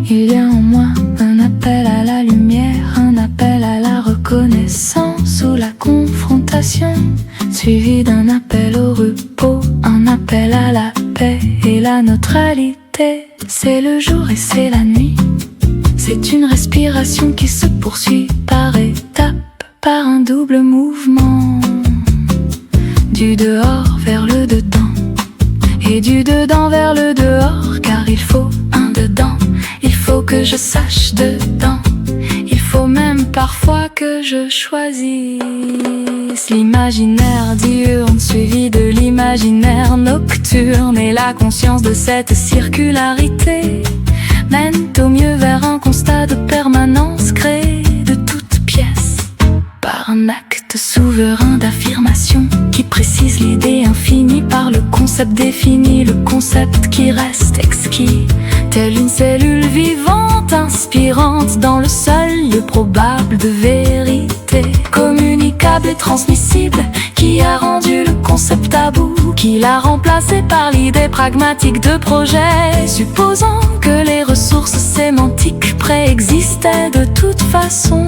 Il y a en moi un appel à la lumière, un appel à la reconnaissance ou la confrontation, suivi d'un appel au repos, un appel à la paix et la neutralité. C'est le jour et c'est la nuit, c'est une respiration qui se poursuit par étapes, par un double mouvement, du dehors vers le dedans, et du dedans vers le dehors, car il faut un dedans, il faut que je sache dedans, il faut même parfois que je choisisse l'imaginaire diurne suivi de l'imaginaire nocturne, et la conscience de cette circularité mène au mieux vers un constat de permanence créé de toutes pièces par un acte souverain d'affirmation qui précise l'idée infinie par le concept défini, le concept qui reste exquis, telle une cellule vivante inspirante dans le seul lieu probable de vérité, communicable et transmissible, qui a rendu le concept tabou, qui l'a remplacé par l'idée pragmatique de projet, supposant que les ressources sémantiques préexistaient de toute façon.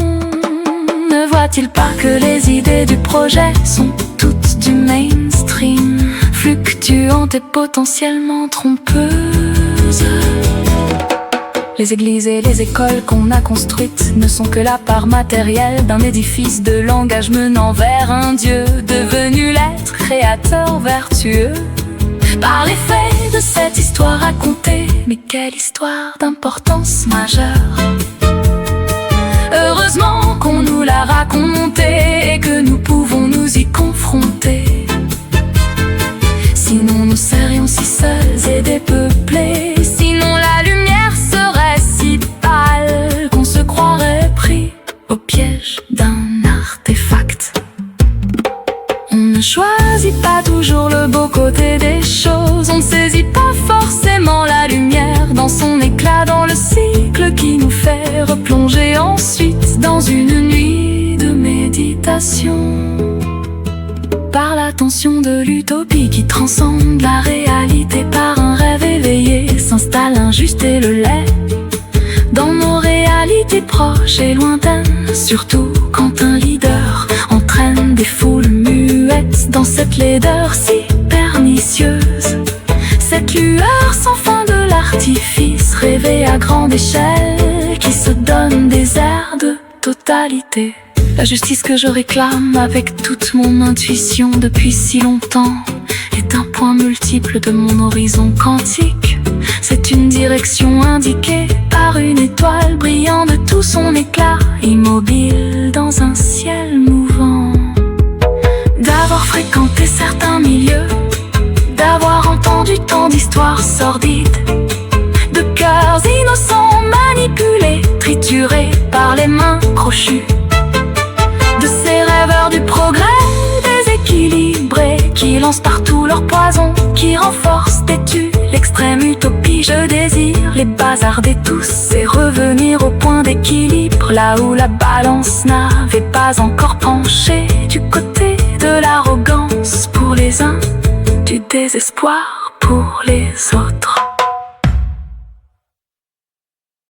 Ne voit-il pas que les idées du projet sont toutes du mainstream, fluctuantes et potentiellement trompeuses? Les églises et les écoles qu'on a construites ne sont que la part matérielle d'un édifice de langage menant vers un Dieu devenu l'être créateur vertueux. Par les faits de cette histoire racontée, mais quelle histoire d'importance majeure! Heureusement qu'on nous l'a racontée et que nous pouvons nous y confronter. Sinon nous serions si seuls et dépeuplés, sinon la lumière serait si pâle qu'on se croirait pris au piège d'un artefact. On ne choisit pas toujours le beau côté des choses, on ne saisit pas forcément la lumière dans son éclat, dans le cycle qui nous fait replonger ensuite dans une nuit de méditation. Par l'attention de l'utopie qui transcende la réalité, par un rêve éveillé s'installe un juste et le lait dans nos réalités proches et lointaines, surtout quand un leader entraîne des foules muettes dans cette laideur si pernicieuse, cette lueur sans fin de l'artifice rêvé à grande échelle qui se donne des airs de totalité. La justice que je réclame avec toute mon intuition depuis si longtemps est un point multiple de mon horizon quantique. C'est une direction indiquée par une étoile brillant de tout son éclat, immobile dans un ciel mouvant. D'avoir fréquenté certains milieux, d'avoir entendu tant d'histoires sordides, de cœurs innocents manipulés, triturés par les mains crochues, de ces rêveurs du progrès déséquilibrés qui lancent partout leur poison, qui renforcent têtu l'extrême utopie. Je désire les bazarder tous et revenir au point d'équilibre, là où la balance n'avait pas encore penché du côté de l'arrogance pour les uns, du désespoir pour les autres.